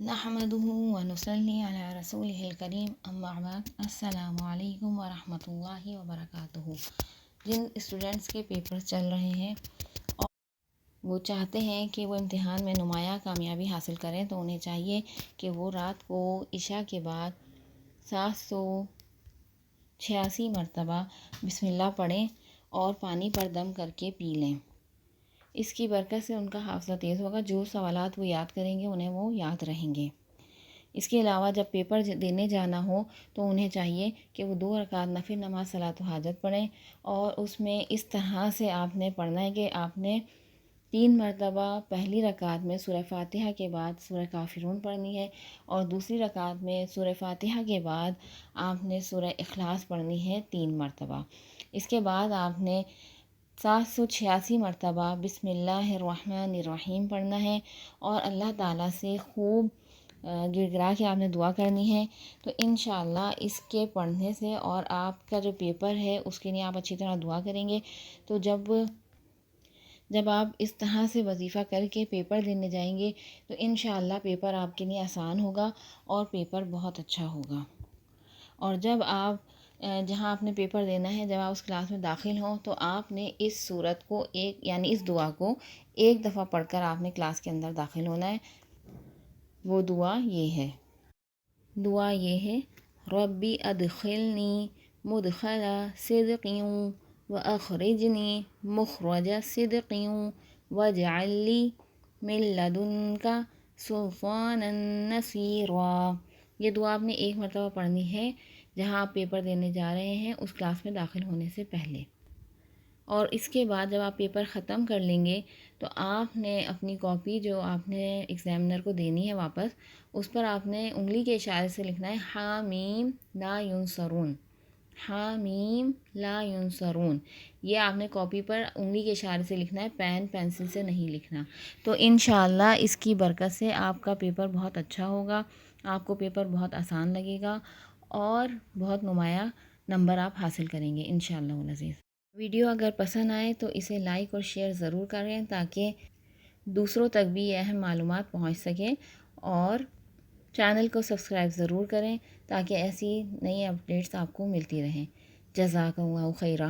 نحمده ونصلي علی رسولہ الکریم اما بعد السلام علیکم ورحمۃ اللہ وبرکاتہ۔ جن اسٹوڈنٹس کے پیپرز چل رہے ہیں اور وہ چاہتے ہیں کہ وہ امتحان میں نمایاں کامیابی حاصل کریں تو انہیں چاہیے کہ وہ رات کو عشاء کے بعد 786 مرتبہ بسم اللہ پڑھیں اور پانی پر دم کر کے پی لیں۔ اس کی برکت سے ان کا حافظہ تیز ہوگا، جو سوالات وہ یاد کریں گے انہیں وہ یاد رہیں گے۔ اس کے علاوہ جب پیپر دینے جانا ہو تو انہیں چاہیے کہ وہ 2 رکعت نفل نماز صلاۃ حاجت پڑھیں، اور اس میں اس طرح سے آپ نے پڑھنا ہے کہ آپ نے 3 مرتبہ پہلی رکعت میں سورہ فاتحہ کے بعد سورہ کافرون پڑھنی ہے، اور دوسری رکعت میں سورہ فاتحہ کے بعد آپ نے سورہ اخلاص پڑھنی ہے 3 مرتبہ۔ اس کے بعد آپ نے 786 مرتبہ بسم اللہ الرحمن الرحیم پڑھنا ہے، اور اللہ تعالیٰ سے خوب گر گرا کے آپ نے دعا کرنی ہے۔ تو انشاءاللہ اس کے پڑھنے سے اور آپ کا جو پیپر ہے اس کے لیے آپ اچھی طرح دعا کریں گے، تو جب آپ اس طرح سے وظیفہ کر کے پیپر دینے جائیں گے تو انشاءاللہ پیپر آپ کے لیے آسان ہوگا اور پیپر بہت اچھا ہوگا۔ اور جب آپ جہاں آپ نے پیپر دینا ہے، جب آپ اس کلاس میں داخل ہوں تو آپ نے اس صورت کو یعنی اس دعا کو 1 دفعہ پڑھ کر آپ نے کلاس کے اندر داخل ہونا ہے۔ وہ دعا یہ ہے ربی ادخلنی مدخل صدق واخرجنی مخرج صدق واجعل لی من لدنک سلطانا نصیرا۔ یہ دعا آپ نے 1 مرتبہ پڑھنی ہے جہاں آپ پیپر دینے جا رہے ہیں اس کلاس میں داخل ہونے سے پہلے۔ اور اس کے بعد جب آپ پیپر ختم کر لیں گے تو آپ نے اپنی کاپی جو آپ نے ایگزامنر کو دینی ہے واپس، اس پر آپ نے انگلی کے اشارے سے لکھنا ہے حامیم لا ینصرون، حامیم لا ینصرون۔ یہ آپ نے کاپی پر انگلی کے اشارے سے لکھنا ہے، پینسل سے نہیں لکھنا۔ تو انشاءاللہ اس کی برکت سے آپ کا پیپر بہت اچھا ہوگا، آپ کو پیپر بہت آسان لگے گا اور بہت نمایاں نمبر آپ حاصل کریں گے انشاءاللہ العزیز۔ ویڈیو اگر پسند آئے تو اسے لائک اور شیئر ضرور کریں تاکہ دوسروں تک بھی یہ اہم معلومات پہنچ سکیں، اور چینل کو سبسکرائب ضرور کریں تاکہ ایسی نئی اپڈیٹس آپ کو ملتی رہیں۔ جزاک اللہ خیرہ۔